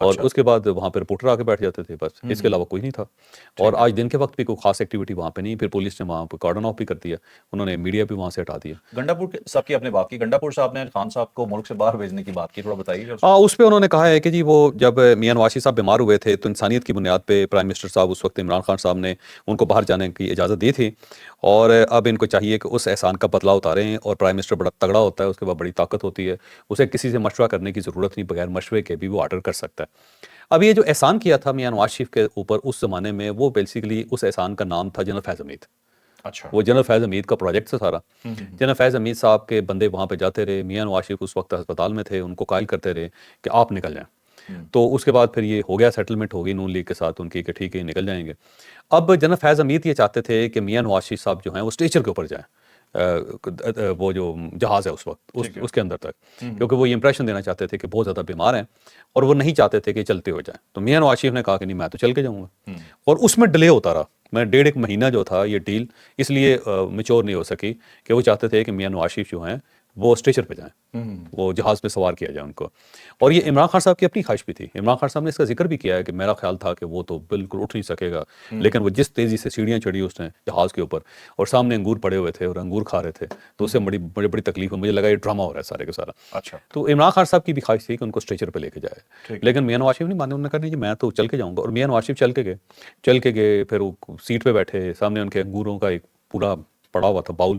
اور اس کے بعد وہاں پہ رپورٹر آ کے بیٹھ جاتے تھے، بس اس کے علاوہ کوئی نہیں تھا. اور آج دن کے وقت بھی کوئی خاص ایکٹیویٹی وہاں پہ نہیں. پھر پولیس نے وہاں پہ کارڈن آف بھی کر دیا، انہوں نے میڈیا بھی وہاں سے ہٹا دیا. گنڈا پور صاحب کی آپ نے بات کی، گنڈا پور صاحب نے خان صاحب کو ملک سے باہر بھیجنے کی بات کی، تھوڑا بتائیے. اس پہ انہوں نے کہا ہے کہ جی وہ جب میاں نواز شریف صاحب بیمار ہوئے تھے تو انسانیت کی بنیاد پہ پرائم منسٹر صاحب اس وقت عمران خان صاحب نے ان کو باہر جانے کی اجازت دی تھی، اور اب ان کو چاہیے کہ اس احسان کا بدلہ اتاریں. اور پرائم منسٹر بڑا تگڑا ہوتا ہے، اس کے بعد بڑی طاقت ہوتی ہے، اسے کسی سے مشورہ کرنے کی ضرورت نہیں، بغیر مشورے کے بھی وہ آرڈر کر سکتا ہے. اب یہ جو احسان کیا تھا میاں نواز شریف کے اوپر اس زمانے میں، وہ بیسیکلی اس احسان کا نام تھا جنرل فیض حمید. اچھا. وہ جنرل فیض حمید کا پروجیکٹ تھا سارا. جنرل فیض حمید صاحب کے بندے وہاں پہ جاتے رہے، میاں نواز شریف اس وقت ہسپتال میں تھے، ان کو قائل کرتے رہے کہ آپ نکل جائیں. تو اس کے بعد پھر یہ ہو گیا، سیٹلمنٹ ہو گئی نون لیگ کے ساتھ ان کی کہ ٹھیک ہے نکل جائیں گے. اب جنرل فیض حمید یہ چاہتے تھے کہ میاں نواز شریف صاحب جو ہیں وہ اسٹریچر کے اوپر جائیں، وہ جو جہاز ہے اس وقت اس کے اندر تک، کیونکہ وہ یہ امپریشن دینا چاہتے تھے کہ بہت زیادہ بیمار ہیں اور وہ نہیں چاہتے تھے کہ چلتے ہو جائیں. تو میاں نواز شریف نے کہا کہ نہیں میں تو چل کے جاؤں گا. اور اس میں ڈیلے ہوتا رہا. میں 1.5 مہینہ جو تھا یہ ڈیل اس لیے میچور نہیں ہو سکی کہ وہ چاہتے تھے کہ میاں نواز شریف جو ہیں وہ اسٹریچر پہ جائیں، وہ جہاز پہ سوار کیا جائے ان کو. اور یہ عمران خان صاحب کی اپنی خواہش بھی تھی. عمران خان صاحب نے اس کا ذکر بھی کیا ہے کہ میرا خیال تھا کہ وہ تو بالکل اٹھ نہیں سکے گا، لیکن وہ جس تیزی سے سیڑھیاں چڑھی اس نے جہاز کے اوپر، اور سامنے انگور پڑے ہوئے تھے اور انگور کھا رہے تھے، تو اس سے بڑی تکلیف ہوئی. مجھے لگا یہ ڈرامہ ہو رہا ہے سارے کا سارا. اچھا. تو عمران خان صاحب کی بھی خواہش تھی کہ ان کو اسٹریچر پہ لے کے جائے، لیکن میاں نواز شریف نہیں مانے. انہوں نے کہا نہیں جی میں تو چل کے جاؤں گا. اور میاں نواز شریف چل کے گئے. پھر وہ سیٹ پہ بیٹھے، سامنے ان کے انگوروں کا ایک پورا پڑا ہوا تھا باؤل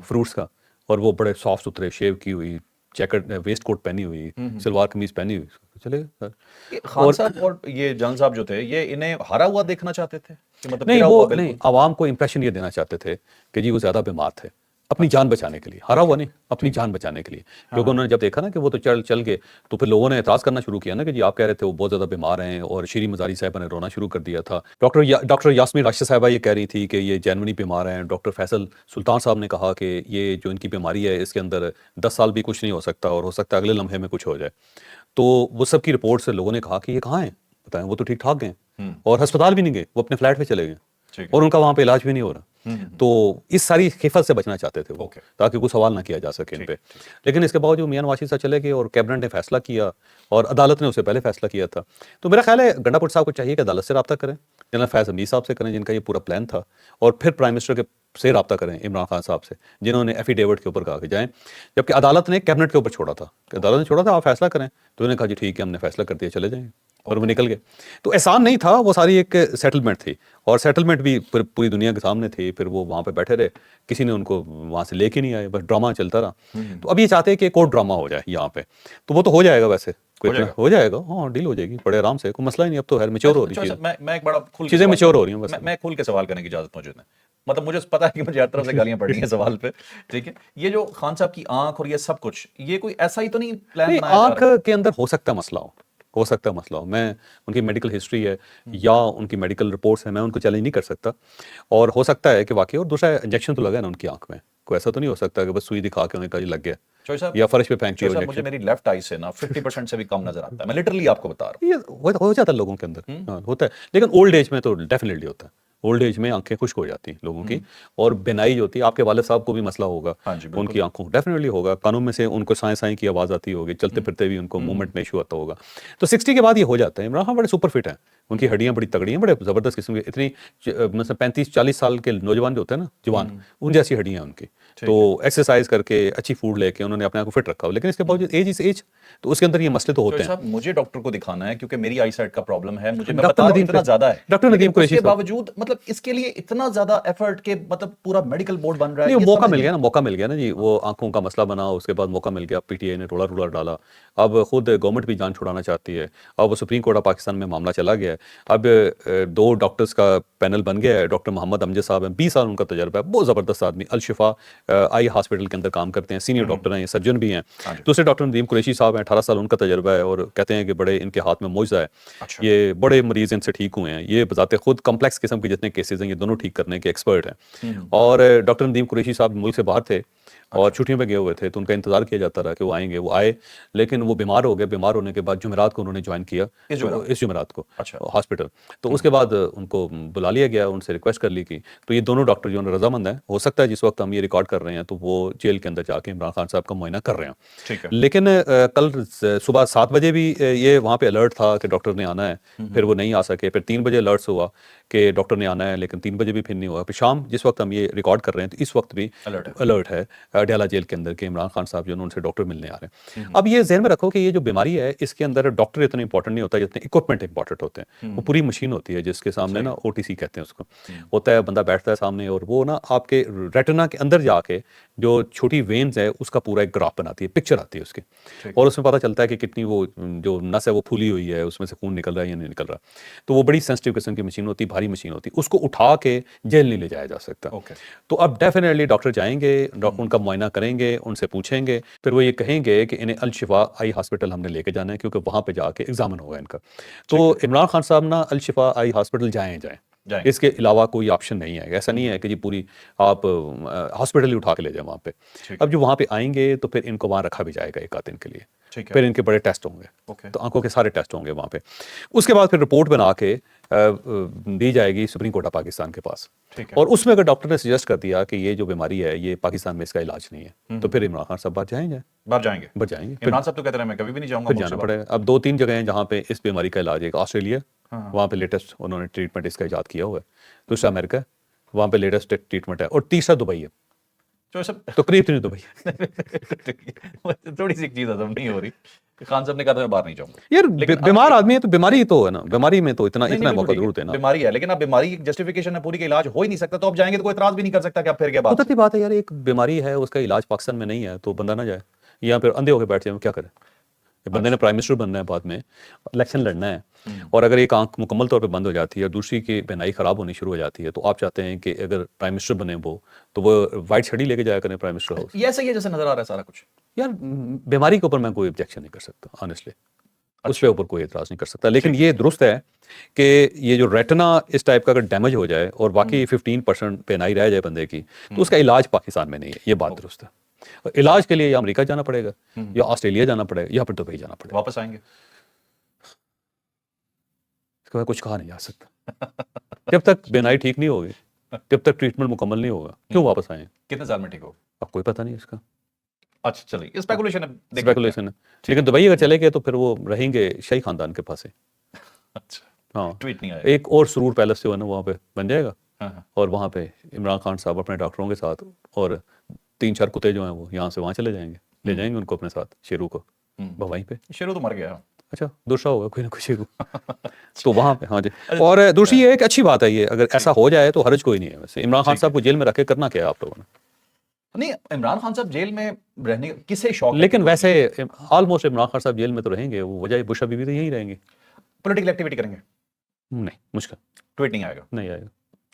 فروٹس کا، اور وہ بڑے صاف ستھرے شیو کی ہوئی جیکٹ، ویسٹ کوٹ پہنی ہوئی، سلوار قمیض پہنی ہوئی، چلے گئے. خان صاحب اور یہ جان صاحب جو تھے یہ انہیں ہارا ہوا دیکھنا چاہتے تھے کہ مطلب نہیں، گرا وہ ہوا نہیں، عوام کو امپریشن یہ دینا چاہتے تھے کہ جی وہ زیادہ بیمار تھے، اپنی جان بچانے کے لیے. ہارا ہوا نہیں، اپنی جان بچانے کے لیے. کیونکہ انہوں نے جب دیکھا نا کہ وہ تو چل گئے، تو پھر لوگوں نے اعتراض کرنا شروع کیا نا کہ جی آپ کہہ رہے تھے وہ بہت زیادہ بیمار ہیں. اور شیریں مزاری صاحبہ نے رونا شروع کر دیا تھا. ڈاکٹر یاسمین راشد صاحبہ یہ کہہ رہی تھی کہ یہ جینوئنلی بیمار ہیں. ڈاکٹر فیصل سلطان صاحب نے کہا کہ یہ جو ان کی بیماری ہے اس کے اندر 10 سال بھی کچھ نہیں ہو سکتا، اور ہو سکتا ہے اگلے لمحے میں کچھ ہو جائے. تو وہ سب کی رپورٹ سے لوگوں نے کہا کہ یہ کہاں ہیں، بتائیں وہ تو ٹھیک ٹھاک گئے، اور ہسپتال بھی نہیں گئے، وہ اپنے فلیٹ پہ چلے گئے، اور ان کا وہاں پہ علاج بھی نہیں ہو رہا. تو اس ساری خفت سے بچنا چاہتے تھے وہ، تاکہ کوئی سوال نہ کیا جا سکے ان پہ. لیکن اس کے باوجود میاں نواز شریف صاحب چلے گئے، اور کیبنٹ نے فیصلہ کیا، اور عدالت نے اسے پہلے فیصلہ کیا تھا. تو میرا خیال ہے گنڈا پور صاحب کو چاہیے کہ عدالت سے رابطہ کریں، جنرل فیض حمید صاحب سے کریں جن کا یہ پورا پلان تھا، اور پھر پرائم منسٹر کے سے رابطہ کریں عمران خان صاحب سے، جنہوں نے ایفیڈیوٹ کے اوپر کہا کہ جائیں، جبکہ عدالت نے کیبنٹ کے اوپر چھوڑا تھا کہ عدالت نے چھوڑا تھا آپ فیصلہ کریں. تو انہوں نے کہا جی ٹھیک ہے ہم نے فیصلہ کر دیا، چلے جائیں، اور وہ نکل گئے. تو احسان نہیں تھا، وہ ساری ایک سیٹلمنٹ تھی، اور سیٹلمنٹ بھی پوری دنیا کے سامنے تھی. پھر وہ وہاں پہ بیٹھے رہے، کسی نے ان کو وہاں سے لے کے نہیں آئے، بس ڈرامہ چلتا رہا. تو اب یہ چاہتے ہیں کہ ایک اور ڈرامہ ہو جائے یہاں پہ. تو وہ تو ہو جائے گا، ویسے ہو جائے گا، ہاں ڈیل ہو جائے گی بڑے آرام سے، کوئی مسئلہ ہی نہیں. اب تو خیر میچور ہو رہی ہے، میں ایک بڑا چیزیں میچور ہو رہی ہیں. بس میں کھل کے سوال کرنے کی اجازت موجود ہے. مطلب مجھے پتا ہے کہ مجھے ہر طرف سے گالیاں پڑ رہی ہیں سوال پہ، ٹھیک ہے. یہ جو خان صاحب کی آنکھ اور یہ سب کچھ، یہ کوئی ایسا ہی تو نہیں پلان بنایا جا رہا؟ آنکھ کے اندر ہو سکتا ہے مسئلہ ہو سکتا ہے مسئلہ ہو. میں ان کی میڈیکل ہسٹری ہے یا ان کی میڈیکل رپورٹس ہیں، میں ان کو چیلنج نہیں کر سکتا. اور ہو سکتا ہے کہ واقعی، اور دوسرا انجیکشن تو لگا ہے نا ان کی آنکھ میں، کوئی ایسا تو نہیں ہو سکتا کہ بس سوئی دکھا کے انہیں کہا لگ گیا یا فرش پہ پھینک دیا. مجھے میری لیفٹ آئی سے نا 50% سے بھی کم نظر آتا ہے، میں لٹرلی آپ کو بتا رہا ہوں. یہ ہو جاتا ہے لوگوں کے اندر، ہوتا ہے. لیکن اولڈ ایج میں تو ڈیفینیٹلی ہوتا ہے. اولڈ ایج میں آنکھیں خشک ہو جاتی ہیں لوگوں کی، اور بینائی جو ہوتی ہے، آپ کے والد صاحب کو بھی مسئلہ ہوگا ان کی آنکھوں کو، ڈیفینیٹلی ہوگا. کانوں میں سے ان کو سائیں سائیں کی آواز آتی ہوگی، چلتے پھرتے بھی ان کو موومنٹ میں ایشو آتا ہوگا. تو 60 کے بعد یہ ہو جاتا ہے. عمران خان بڑے سپر فٹ ہیں، ان کی ہڈیاں بڑی تگڑی ہیں، بڑے زبردست قسم کی، اتنی مثلا 35-40 سال کے نوجوان جو ہوتے ہیں نا، جوان، ان جیسی ہڈیاں ہیں ان کی. تو ایکسرسائز کر کے اچھی فوڈ لے کے انہوں نے اپنے آپ کو فٹ رکھا ہو. لیکن اس کے باوجود ایج از ایج، تو اس کے اندر یہ مسئلے تو ہوتے ہیں. مجھے ڈاکٹر کو دکھانا ہے کیونکہ میری آئی سائٹ کا پرابلم ہے، مجھے میں بتا رہا ہوں اتنا زیادہ ہے. ڈاکٹر ندیم قریشی کے باوجود مطلب اس کے لیے اتنا زیادہ ایفرٹ کہ مطلب پورا میڈیکل بورڈ بن رہا ہے. نہیں، موقع مل گیا نا جی. وہ آنکھوں کا مسئلہ بنا، اس کے بعد موقع مل گیا، پی ٹی آئی نے رولا ڈالا. اب خود گورنمنٹ بھی جان چھڑانا چاہتی ہے. اب وہ سپریم کورٹ آف پاکستان میں معاملہ چلا گیا ہے. اب 2 ڈاکٹرز کا پینل بن گیا ہے. ڈاکٹر محمد امجد صاحب ہیں، 20 سال ان کا تجربہ ہے، بہت زبردست آدمی، الشفا آئی ہاسپٹل کے اندر کام کرتے ہیں، سینئر ڈاکٹر ہیں، سرجن بھی ہیں. دوسرے ڈاکٹر ندیم قریشی صاحب ہیں، 18 سال ان کا تجربہ ہے، اور کہتے ہیں کہ بڑے ان کے ہاتھ میں معجزہ ہے. یہ بڑے مریض ان سے ٹھیک ہوئے ہیں. یہ بذات خود کمپلیکس قسم کے جتنے کیسز ہیں یہ دونوں ٹھیک کرنے کے ایکسپرٹ ہیں. اور ڈاکٹر ندیم قریشی صاحب ملک سے باہر تھے، اور چھٹیوں پہ گئے ہوئے تھے تو ان کا انتظار کیا جاتا رہا کہ وہ آئیں گے. وہ آئے لیکن وہ بیمار ہو گئے. بیمار ہونے کے بعد جمعرات کو انہوں نے جوائن کیا, اس جمعرات کو ہاسپٹل. تو اس کے بعد ان کو بلا لیا گیا, ان سے ریکویسٹ کر لی کی. تو یہ دونوں ڈاکٹر جو رضامند ہیں, ہو سکتا ہے جس وقت ہم یہ ریکارڈ کر رہے ہیں تو وہ جیل کے اندر جا کے عمران خان صاحب کا معائنہ کر رہے ہیں. لیکن کل صبح 7 بجے بھی یہ وہاں پہ الرٹ تھا کہ ڈاکٹر نے آنا ہے, پھر وہ نہیں آ سکے. پھر 3 بجے الرٹس ہوا کہ ڈاکٹر نے آنا ہے, لیکن 3 بجے بھی پھر نہیں ہوا. پھر شام جس وقت ہم یہ ریکارڈ کر رہے ہیں تو اس وقت بھی الرٹ ہے ڈیالہ جیل کے اندر کہ عمران خان صاحب جو ان سے ڈاکٹر ملنے آ رہے ہیں. اب یہ ذہن میں رکھو کہ یہ جو بیماری ہے اس کے اندر ڈاکٹر اتنا امپورٹنٹ نہیں ہوتا جتنے اکوپمنٹ امپورٹنٹ ہوتے ہیں. وہ پوری مشین ہوتی ہے جس کے سامنے نا OTC کہتے ہیں اس کو, ہوتا ہے, بندہ بیٹھتا ہے سامنے اور وہ نا آپ کے ریٹنا کے اندر جا کے جو چھوٹی وینز ہے اس کا پورا ایک گراف بناتی ہے, پکچر آتی ہے اس کی, اور اس میں پتہ چلتا ہے کہ کتنی وہ جو نس ہے وہ پھولی ہوئی ہے, اس میں سے خون نکل رہا ہے یا نہیں نکل رہا. تو وہ بڑی سینسٹیو قسم کی مشین ہوتی ہے, بھاری مشین ہوتی ہے, اس کو اٹھا کے جیل نہیں لے جایا جا سکتا. تو اب ڈیفینیٹلی ڈاکٹر جائیں گے, ڈاکٹر ان کا معائنہ کریں گے, ان سے پوچھیں گے, پھر وہ یہ کہیں گے کہ انہیں الشفا آئی ہاسپٹل ہم نے لے کے جانا ہے کیونکہ وہاں پہ جا کے ایگزامن ہوگا ان کا. تو عمران خان صاحب نا الشفا آئی ہاسپٹل جائیں, اس کے علاوہ کوئی آپشن نہیں ہے. ایسا نہیں ہے کہ جی پوری آپ ہاسپٹل ہی اٹھا کے لے جائیں وہاں پہ. اب جو وہاں پہ آئیں گے تو پھر ان کو وہاں رکھا بھی جائے گا 1 آدھ دن کے لیے, پھر ان کے بڑے ٹیسٹ ہوں گے, تو آنکھوں کے سارے ٹیسٹ ہوں گے وہاں پہ. اس کے بعد پھر رپورٹ بنا کے دی جائے گی سپریم کورٹ آف پاکستان کے پاس, اور اس میں اگر ڈاکٹر نے سجیسٹ کر دیا کہ یہ جو بیماری ہے یہ پاکستان میں اس کا علاج نہیں ہے, تو پھر عمران خان صاحب باہر جائیں گے. عمران صاحب تو کہتے ہیں میں کبھی بھی نہیں جاؤں گا, پھر جانا پڑے گا. اب 2-3 جگہیں ہیں جہاں پہ اس بیماری کا علاج ہے. آسٹریلیا, وہاں پہ لیٹسٹ انہوں نے ٹریٹمنٹ اس کا ایجاد کیا ہوا ہے. دوسرا امریکہ, وہاں پہ لیٹسٹ ٹریٹمنٹ ہے. اور تیسرا دبئی ہے, تو قریب ترین دبئی. تھوڑی سی ایک چیز ہضم نہیں ہو رہی, خان صاحب نے کہا تھا میں باہر نہیں جاؤں گا. یار بیمار آدمی ہے تو بیماری تو ہے نا, بیماری میں تو اتنا موقع ضرورت ہے نا. بیماری ہے لیکن اب بیماری جسٹیفیکیشن ہے, پوری کا علاج ہو ہی نہیں سکتا, تو اب جائیں گے تو کوئی اعتراض بھی نہیں کر سکتا کہ اب پھر کیا قدرتی بات ہے یار, ایک بیماری ہے اس کا علاج پاکستان میں نہیں ہے تو بندہ نہ جائے, یا پھر اندھے ہو کے بیٹھ جائے, کیا کرے. بندے نے پرائم منسٹر بننا ہے, بعد میں الیکشن لڑنا ہے, اور اگر ایک آنکھ مکمل طور پہ بند ہو جاتی ہے اور دوسری کی بینائی خراب ہونی شروع ہو جاتی ہے, تو آپ چاہتے ہیں کہ اگر پرائم منسٹر بنے وہ, تو وہ وائٹ شڑی لے کے جایا کریں پرائم منسٹر ہاؤس. یہ ایسا ہی ہے جیسے نظر آ رہا ہے سارا کچھ. یار بیماری کے اوپر میں کوئی آبجیکشن نہیں کر سکتا آنیسٹلی, اس پہ اوپر کوئی اعتراض نہیں کر سکتا. لیکن یہ درست ہے کہ یہ جو ریٹنا اس ٹائپ کا اگر ڈیمیج ہو جائے اور باقی 15% بینائی رہ جائے بندے کی, تو اس کا علاج پاکستان میں نہیں ہے. یہ بات درست ہے. علاج کے لیے یا امریکہ جانا پڑے گا, یا آسٹریلیا جانا پڑے گا, یا پھر دبئی جانا پڑے گا. واپس آئیں گے اس کے بعد کچھ کہا نہیں جا سکتا. جب تک بینائی ٹھیک نہیں ہوگی, جب تک ٹریٹمنٹ مکمل نہیں ہوگا, کیوں واپس آئیں. کتنے سال میں ٹھیک ہوگا اب کوئی پتہ نہیں اس کا. اچھا چلیے, اسپیکولیشن ہے. لیکن دبئی اگر چلے گئے تو پھر وہ رہیں گے شاہی خاندان کے پاس. اچھا ہاں, ٹویٹ نہیں آیا. ایک اور سرور پیلس جو ہے نا وہاں پہ بن جائے گا, اور وہاں پہ عمران خان صاحب اپنے ڈاکٹروں کے ساتھ اور 3-4 کتے جو ہیں وہ یہاں سے وہاں چلے جائیں گے, لے جائیں گے ان کو اپنے ساتھ, شیرو کو وہیں پہ. شیرو تو مر گیا. اچھا دوسرا ہوگا کوئی نہ کوئی شیرو. تو وہاں پہ ہاں جی. اور دوسری یہ ایک اچھی بات ہے, یہ اگر ایسا ہو جائے تو حرج کوئی نہیں ہے. ویسے عمران خان صاحب کو جیل میں رکھ کے کرنا کیا ہے آپ لوگوں نے؟ نہیں, عمران خان صاحب جیل میں رہنے کسے شوق ہے, لیکن ویسے آلموسٹ عمران خان صاحب جیل میں تو رہیں گے, وہ وجہ بش ابھی بھی تو یہیں رہیں گے. پولیٹیکل ایکٹیویٹی کریں گے نہیں, مشکل. ٹویٹ نہیں آئے گا. نہیں آئے گا.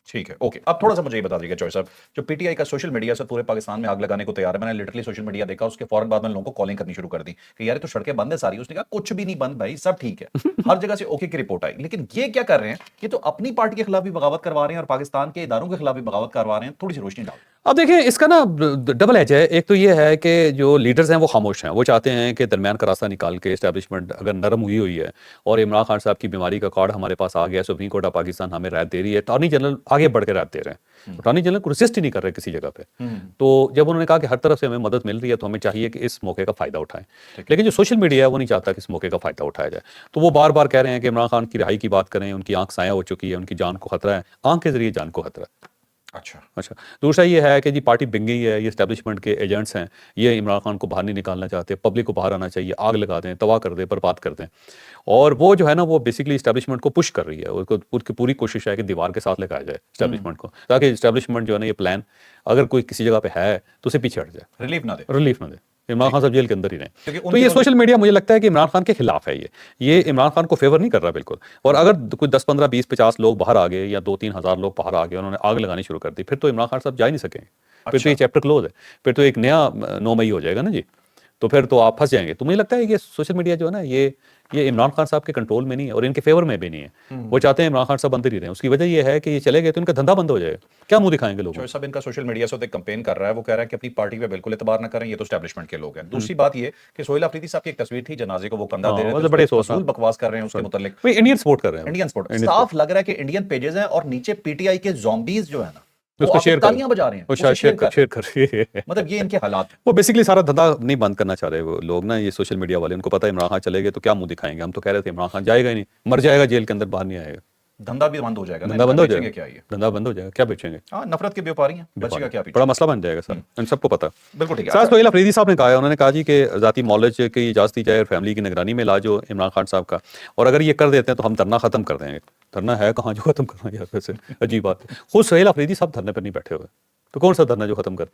ٹھیک ہے اوکے. اب تھوڑا سا مجھے یہ بتا دیجیے چوہے صاحب, جو پی ٹی آئی کا سوشل میڈیا سے پورے پاکستان میں آگ لگانے کو تیار ہے, میں نے لٹرلی سوشل میڈیا دیکھا, اس کے فوراً بعد میں لوگوں کو کالنگ کرنی شروع کر دی کہ یار تو سڑکیں بند ہے ساری. اس نے کہا کچھ بھی نہیں بند بھائی, سب ٹھیک ہے, ہر جگہ سے اوکے کی رپورٹ آئی. لیکن یہ کیا کر رہے ہیں, یہ تو اپنی پارٹی کے خلاف بھی بغاوت کروا رہے ہیں اور پاکستان کے اداروں کے خلاف بھی بغاوت کروا رہے ہیں. تھوڑی سی روشنی ڈال. اب دیکھیں اس کا نا ڈبل ایج ہے. ایک تو یہ ہے کہ جو لیڈرز ہیں وہ خاموش ہیں, وہ چاہتے ہیں کہ درمیان کا راستہ نکال کے اسٹیبلشمنٹ اگر نرم ہوئی ہے اور عمران خان صاحب کی بیماری کا کارڈ ہمارے پاس آ گیا, سپریم کورٹ آف پاکستان ہمیں رائے دے رہی ہے, اٹارنی جنرل آگے بڑھ کے رائے دے رہے ہیں, اٹارنی جنرل کو ریسسٹ ہی نہیں کر رہے کسی جگہ پہ. تو جب انہوں نے کہا کہ ہر طرف سے ہمیں مدد مل رہی ہے تو ہمیں چاہیے کہ اس موقع کا فائدہ اٹھائیں. لیکن جو سوشل میڈیا ہے وہ نہیں چاہتا کہ اس موقع کا فائدہ اٹھایا جائے, تو وہ بار بار کہہ رہے ہیں کہ عمران خان کی رہائی کی بات کریں, ان کی آنکھ سایہ ہو چکی ہے, ان کی جان کو خطرہ ہے, آنکھ کے ذریعے جان کو خطرہ ہے. اچھا دوسرا یہ ہے کہ جی پارٹی بن گئی ہے, یہ اسٹیبلشمنٹ کے ایجنٹس ہیں, یہ عمران خان کو باہر نہیں نکالنا چاہتے, پبلک کو باہر آنا چاہیے, آگ لگا دیں, تباہ کر دیں, برباد کر دیں. اور وہ جو ہے نا وہ بیسکلی اسٹیبلشمنٹ کو پش کر رہی ہے, اس کو پوری کوشش ہے کہ دیوار کے ساتھ لگایا جائے اسٹیبلشمنٹ کو, تاکہ اسٹیبلشمنٹ جو ہے نا یہ پلان اگر کوئی کسی جگہ پہ ہے تو اسے پیچھے ہٹ جائے, ریلیف نہ دے. عمران خان صاحب جیل کے اندر ہی رہیں. تو یہ سوشل میڈیا مجھے لگتا ہے کہ عمران خان کے خلاف ہے, یہ عمران خان کو فیور نہیں کر رہا بالکل. اور اگر کوئی 10, 15, 20, 50 لوگ باہر آ گئے یا 2-3 ہزار لوگ باہر آ گئے, انہوں نے آگ لگانی شروع کر دی, پھر تو عمران خان صاحب جا ہی نہیں سکیں. پھر تو یہ چیپٹر کلوز ہے, پھر تو ایک نیا 9 مئی ہو جائے گا نا جی. تو پھر تو آپ پھنس جائیں گے. تو مجھے لگتا ہے کہ سوشل میڈیا جو ہے نا یہ عمران خان صاحب کے کنٹرول میں نہیں ہے اور ان کے فیور میں بھی نہیں ہے. وہ چاہتے ہیں عمران خان صاحب اندر ہی رہیں. اس کی وجہ یہ ہے کہ یہ چلے گئے تو ان کا دھندا بند ہو جائے گا. کیا منہ دکھائیں گے لوگوں جو سب ان کا سوشل میڈیا سے کمپین کر رہا ہے وہ کہہ رہا ہے کہ اپنی پارٹی پہ بالکل اعتبار نہ کریں, یہ تو اسٹیبلشمنٹ کے لوگ ہیں. دوسری بات یہ کہ سہیل آفریدی صاحب کی ایک تصویر تھی, جنازے کو وہ کندھا دے رہے تھے, بڑے فضول بکواس کر رہے ہیں اس کے متعلق. انڈین سپورٹ کر رہے ہیں. انڈین سپورٹ صاف لگ رہا ہے کہ انڈین پیجز ہیں اور نیچے پی ٹی آئی کے زومبیز جو ہے نا اس کو شیئر تالیاں بجا رہے ہیں, وہ شیئر کر رہے ہیں. مطلب یہ ان کے حالات. وہ بیسکلی سارا دھندا نہیں بند کرنا چاہ رہے وہ لوگ نا, یہ سوشل میڈیا والے. ان کو پتا ہے عمران خان چلے گئے تو کیا منہ دکھائیں گے. ہم تو کہہ رہے تھے عمران خان جائے گا ہی نہیں, مر جائے گا جیل کے اندر, باہر نہیں آئے گا. دھندا بھی بند ہو جائے گا. دھندا بند ہو جائے گا. کیا یہ دھندا بند ہو جائے گا, کیا بیچیں گے. ہاں نفرت کے بیوپاری ہیں, بچے گا کیا پیچھے. بڑا مسئلہ بن جائے گا سر, ان سب کو پتا. بالکل ٹھیک ہے. سر سہیل آفریدی صاحب نے کہا ہے, انہوں نے کہا جی کہ ذاتی معالج کی اجازت دی جائے اور فیملی کی نگرانی میں علاج ہو عمران خان صاحب کا, اور اگر یہ کر دیتے ہیں تو ہم دھرنا ختم کر دیں گے. دھرنا ہے کہاں جو ختم کرنا ہے, ویسے عجیب بات ہے. خود سہیل آفریدی صاحب دھرنے پر نہیں بیٹھے ہوئے, تو کون سا دھرنا جو ختم کر.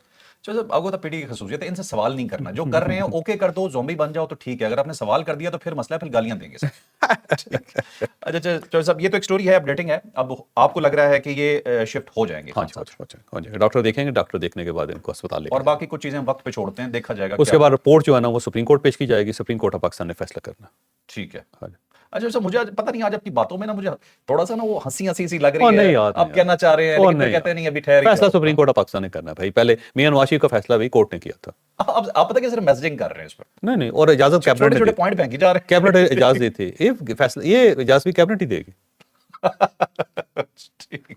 اب وہ تو پیٹی کی خصوصیت ہے, ان سے سوال نہیں کرنا. جو کر رہے ہیں اوکے کر دو, زومبی بن جاؤ تو ٹھیک ہے. اگر آپ نے سوال کر دیا تو پھر مسئلہ, پھر گالیاں دیں گے. اچھا چوہدری صاحب, یہ تو ایک سٹوری ہے, اپڈیٹنگ ہے. اب آپ کو لگ رہا ہے کہ یہ شفٹ ہو جائیں گے. ہاں جی, ڈاکٹر دیکھیں گے, ڈاکٹر دیکھنے کے بعد ان کو اسپتال لے, اور باقی کچھ چیزیں وقت پہ چھوڑتے ہیں, دیکھا جائے گا. اس کے بعد رپورٹ جو ہے نا وہ سپریم کورٹ پیش کی جائے گی. سپریم کورٹ آف پاکستان نے فیصلہ کرنا. ٹھیک ہے. اچھا سر, مجھے پتہ نہیں آج آپ کی باتوں میں نا مجھے تھوڑا سا نا وہ ہنسی سی لگ رہی ہے. آپ کہنا چاہ رہے ہیں لیکن پھر کہتے نہیں ابھی ٹھہر. فیصلہ سپریم کورٹ آف پاکستان نے کرنا ہے بھائی. پہلے میاں نواز شریف کا فیصلہ بھی کورٹ نے کیا تھا. اب آپ پتہ کہ صرف میسیجنگ کر رہے ہیں اس پر. نہیں, اور اجازت کیبنٹ چھوٹے پوائنٹ پھینکی جا رہے ہیں. کیبنٹ اجازت دی تھی. یہ فیصلہ, یہ اجازت بھی کیبنٹ ہی دے گی.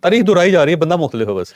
تاریخ دہرائی جا رہی ہے, بندہ مختلف ہے بس.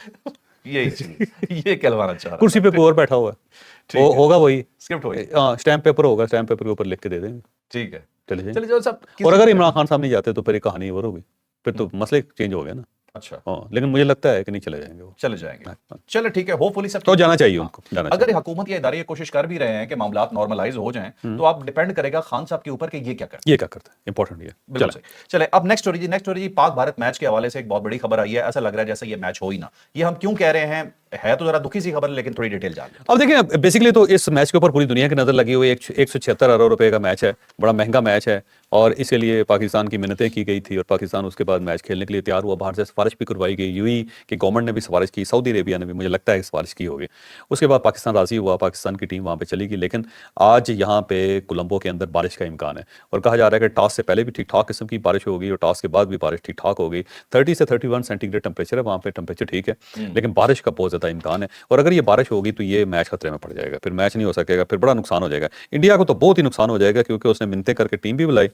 یہ کہلوانا چاہ رہا ہے. کرسی پہ کوئی اور بیٹھا ہوا ہے, ہوگا وہی اسکرپٹ ہوئی. ہاں, اسٹیمپ پیپر ہوگا, اسٹیمپ پیپر کے اوپر لکھ کے دے دیں گے. ٹھیک ہے, چلیے جو سب. اور اگر عمران خان صاحب نہیں جاتے تو پھر یہ کہانی اور ہوگی, پھر تو مسئلے چینج ہو گئے نا. اچھا ہاں, لیکن مجھے لگتا ہے کہ نہیں چلے جائیں گے وہ. چلے جائیں گے. چلے ٹھیک ہے, ہوپ فلی سب تو جانا چاہیے ان کو. اگر حکومت یا ادارے یہ کوشش کر بھی رہے ہیں کہ معاملات نارملائز ہو جائیں تو آپ ڈیپینڈ کرے گا خان صاحب کے اوپر کہ یہ کیا کرتے ہیں. یہ کیا کرتے ہیں, امپورٹنٹ یہ. بالکل. چلے اب نیکسٹ اسٹوری جی, پاک بھارت میچ کے حوالے سے ایک بہت بڑی خبر آئی ہے. ایسا لگ رہا ہے جیسے یہ میچ ہو ہی نہ. یہ ہم کیوں کہہ رہے ہیں, ہے تو ذرا دکھی سی خبر, لیکن تھوڑی ڈیٹیل جان لیں. اب دیکھیں, بیسکلی تو اس میچ کے اوپر پوری دنیا کی نظر لگی ہوئی ہے. 176 ارب روپے کا میچ ہے, بڑا مہنگا میچ ہے, اور اسی لیے پاکستان کی منتیں کی گئی تھی اور پاکستان اس کے بعد میچ کھیلنے کے لیے تیار ہوا. باہر سے سفارش بھی کروائی گئی, یو ای کی گورنمنٹ نے بھی سفارش کی, سعودی عربیہ نے بھی مجھے لگتا ہے سفارش کی ہوگی. اس کے بعد پاکستان راضی ہوا, پاکستان کی ٹیم وہاں پہ چلی گئی. لیکن آج یہاں پہ کولمبو کے اندر بارش کا امکان ہے, اور کہا جا رہا ہے کہ ٹاس سے پہلے بھی ٹھیک ٹھاک قسم کی بارش ہوگی اور ٹاس کے بعد بھی بارش ٹھیک ٹھاک ہوگی. 30 سے 31 سینٹی گریڈ ٹمپریچر ہے وہاں پہ, ٹمپریچر ٹھیک ہے, لیکن بارش کا بہت زیادہ امکان ہے. اور اگر یہ بارش ہوگی تو یہ میچ خطرے میں پڑ جائے گا, پھر میچ نہیں ہو سکے گا, پھر بڑا نقصان ہو جائے گا. انڈیا کو تو بہت ہی نقصان ہو جائے گا, کیونکہ اس نے منتیں کر کے ٹیم بھی بلائی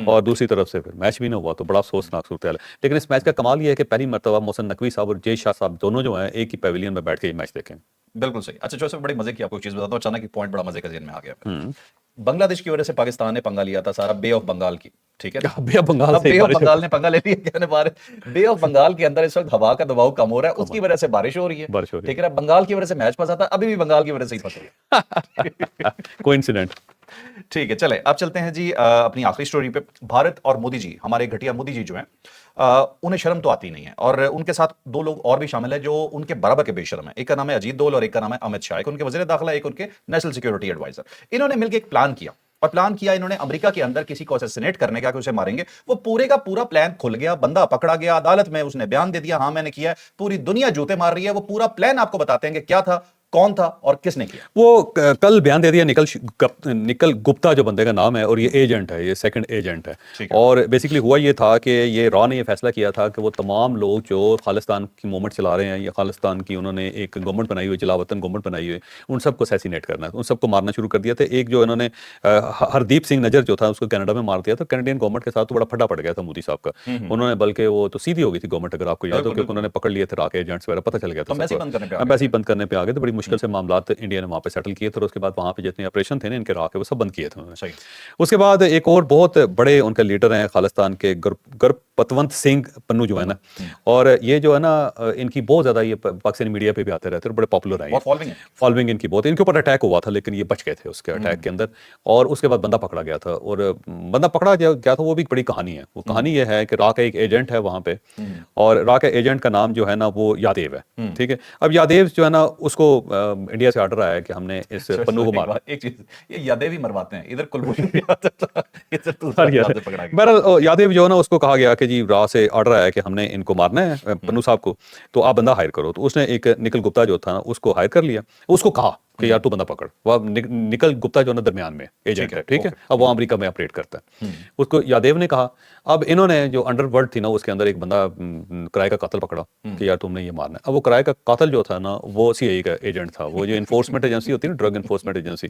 اور دوسری طرف سے پھر میچ بھی نہ ہوا, تو بڑا افسوسناک صورتحال ہے. لیکن اس میچ کا کمال یہ ہے کہ پہلی مرتبہ محسن نقوی صاحب اور جے شاہ صاحب دونوں جو ہیں ایک ہی پیویلین میں بیٹھ کے یہ میچ دیکھیں. بالکل صحیح. اچھا جو بڑی مزے کی آپ کو چیز بتاتا ہوں, اچانک ایک پوائنٹ بڑا مزے کا ذہن میں آ گیا. بنگلہ دیش کی وجہ سے پاکستان نے پنگا لیا تھا سارا بے آف بنگال کی. ٹھیک ہے, بے آف بنگال نے پنگا لے لیا. کہنے بے آف بنگال کے اندر اس وقت ہوا کا دباؤ کم ہو رہا ہے, اس کی وجہ سے بارش ہو رہی ہے. ٹھیک ہے, بنگال کی وجہ سے میچ پھنسا تھا, ابھی بھی بنگال کی وجہ سے ہی پھنس رہی ہے. کوئنسیڈنٹ. ٹھیک ہے, چلے اب چلتے ہیں جی اپنی آخری سٹوری پہ. بھارت اور مودی جی, ہمارے گھٹیا مودی جی جو ہیں, انہیں شرم تو آتی نہیں ہے, اور ان کے ساتھ دو لوگ اور بھی شامل ہیں جو ان کے برابر کے بے شرم ہیں. ایک کا نام ہے اجیت دول اور ایک کا نام ہے امت شاہ. ایک ان کے وزیر داخلہ, ایک ان کے نیشنل سیکورٹی ایڈوائزر. انہوں نے مل کے ایک پلان کیا, اور پلان کیا انہوں نے امریکہ کے اندر کسی کو اسیسینیٹ کرنے کا, کہ اسے ماریں گے. وہ پورے کا پورا پلان کھل گیا, بندہ پکڑا گیا عدالت میں, اس نے بیان دے دیا ہاں میں نے کیا ہے. پوری دنیا جوتے مار رہی ہے. وہ پورا پلان آپ کو بتاتے ہیں کہ کیا تھا, کون تھا اور کس نے کیا. وہ کل بیان دے دیا. نکل گپتا جو بندے کا نام ہے, اور یہ ایجنٹ ہے, یہ سیکنڈ ایجنٹ ہے. اور بیسکلی ہوا یہ تھا کہ یہ را نے یہ فیصلہ کیا تھا کہ وہ تمام لوگ جو خالصتان کی موومنٹ چلا رہے ہیں, یا خالصتان کی انہوں نے ایک گورنمنٹ بنائی ہوئی, جلا وطن گورنمنٹ بنائی ہوئی, ان سب کو اسیسینیٹ کرنا ہے, ان سب کو مارنا شروع کر دیا تھا. ایک جو انہوں نے ہردیپ سنگھ نجر جو تھا, اس کو کینیڈا میں مار دیا تھا. کینیڈین گورنمنٹ کے ساتھ تو بڑا پھٹا پڑ گیا تھا مودی صاحب کا. انہوں نے بلکہ وہ تو سیدھی ہو گئی تھی گورنمنٹ, اگر آپ کو یاد ہو, کیونکہ انہوں نے پکڑ لیے تھے راک ایجنٹس وغیرہ, پتہ چل گیا تھا, ایمبیسی بند کرنے پہ آ گئے تھے. بڑی مشکل سے معاملات انڈیا نے وہاں پہ سیٹل کیے تھے, اور اس کے بعد وہاں پہ جتنے آپریشن تھے نا ان کے راہ کے, وہ سب بند کیے تھے انہوں نے. اس کے بعد ایک اور بہت بڑے ان کے لیڈر ہیں خالصتان کے, گرپتونت سنگھ پنو جو ہے نا, اور یہ جو ہے نا ان کی بہت زیادہ یہ پاکستانی میڈیا پہ بھی آتے رہتے ہیں, بڑے پاپولر ہیں, فالوئنگ ان کی بہت. ان کے اوپر اٹیک ہوا تھا لیکن یہ بچ گئے تھے اس کے اٹیک کے اندر, اور اس کے بعد بندہ پکڑا گیا تھا. اور بندہ پکڑا گیا تھا, وہ بھی ایک بڑی کہانی ہے. وہ کہانی یہ ہے کہ را کا ایک ایجنٹ ہے وہاں پہ, اور را کا ایجنٹ کا نام جو ہے نا وہ یادیو ہے. ٹھیک ہے, اب یادیو جو ہے نا, اس کو انڈیا سے آرڈر آیا ہے کہ ہم نے اس پنو کو مارا. ایک چیز, یہ یادیو بھی مرواتے ہیں ادھر, کلبھوشن بھی بہرحال یادیو جو ہے نا, اس کو کہا گیا کہ جی را سے آرڈر آیا کہ ہم نے ان کو مارنا ہے پنو صاحب کو, تو آپ بندہ ہائر کرو. تو اس نے ایک نکل گپتا جو تھا نا, اس کو ہائر کر لیا. اس کو کہا کہ یار تو بندہ پکڑ. وہ اب نکل گپتا جو ہے نا درمیان میں ایجنٹ ہے, ٹھیک ہے, اب وہ امریکہ میں آپریٹ کرتا ہے. اس کو یادیو نے کہا. اب انہوں نے جو انڈر ورلڈ تھی نا اس کے اندر ایک بندہ کرائے کا قاتل پکڑا کہ یار تم نے یہ مارنا ہے. اب وہ کرائے کا قاتل جو تھا نا وہ سی آئی کا ایجنٹ تھا. وہ جو انفورسمنٹ ایجنسی ہوتی ہے نا, ڈرگ انفورسمنٹ ایجنسی,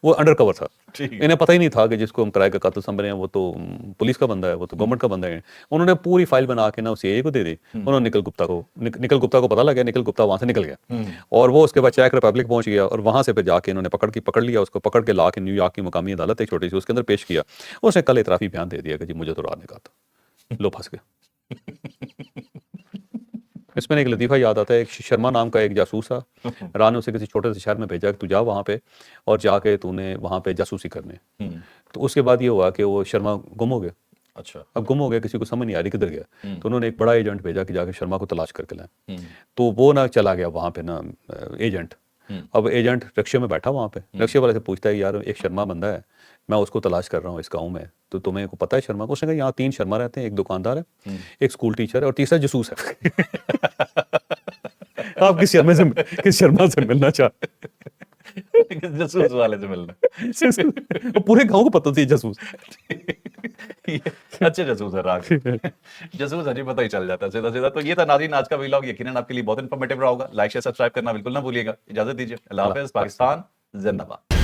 وہ انڈر کور تھا. انہیں پتہ ہی نہیں تھا کہ جس کو ہم کرائے کا قاتل سمجھ رہے ہیں وہ تو پولیس کا بندہ ہے, وہ تو گورنمنٹ کا بندہ ہے. انہوں نے پوری فائل بنا کے نا سی آئی کو دے دی. انہوں نے نکل گپتا کو پتہ لگا, نکل گپتا وہاں سے نکل گیا اور وہ اس کے بعد چیک ریپبلک پہنچ گیا اور وہاں سے پھر جا کے انہوں نے پکڑ لیا اس کو, پکڑ کے لا کے نیو یارک کی مقامی عدالت ایک چھوٹی سی اس کے اندر پیش کیا. اس نے کل اعترافی بیان دے دیا کہ جی مجھے تو رات نے کہا تھا. لو پھنس گیا. اس میں ایک لطیفہ یاد آتا ہے, ایک شرما نام کا ایک جاسوس تھا. رات نے اسے کسی چھوٹے سے شہر میں بھیجا کہ تو جا وہاں پہ اور جا کے تو نے وہاں پہ جاسوسی کرنے. تو اس کے بعد یہ ہوا کہ وہ شرما گم ہو گیا. اچھا, اب گم ہو گیا, کسی کو سمجھ نہیں آ رہی کدھر گیا. تو انہوں نے ایک بڑا ایجنٹ بھیجا کہ جا کے شرما کو تلاش کر کے لائیں. تو وہ نہ چلا گیا وہاں پہ نا ایجنٹ. اب ایجنٹ رکشے میں بیٹھا وہاں پہ, رکشے والے سے پوچھتا ہے یار ایک شرما بندہ ہے, میں اس کو تلاش کر رہا ہوں اس گاؤں میں, تو تمہیں کو پتہ ہے شرما کو؟ اس نے کہا یہاں 3 شرما رہتے ہیں, ایک دکاندار ہے, ایک اسکول ٹیچر ہے اور تیسرا جاسوس ہے. آپ کس شرما سے ملنا چاہتے جاسوس والے سے ملنا. پورے گاؤں کو پتہ تھی جاسوس. اچھا جاسوس ہے, راگ جاسوس ہے, پتہ ہی چل جاتا ہے سیدھا سیدھا. تو یہ تھا ناظرین آج کا ویلاگ, یقیناً آپ کے لیے بہت انفارمیٹیو رہا ہوگا. لائک شیئر سبسکرائب کرنا بالکل نہ بھولیے گا. اجازت دیجیے, اللہ حافظ. پاکستان زندہ باد.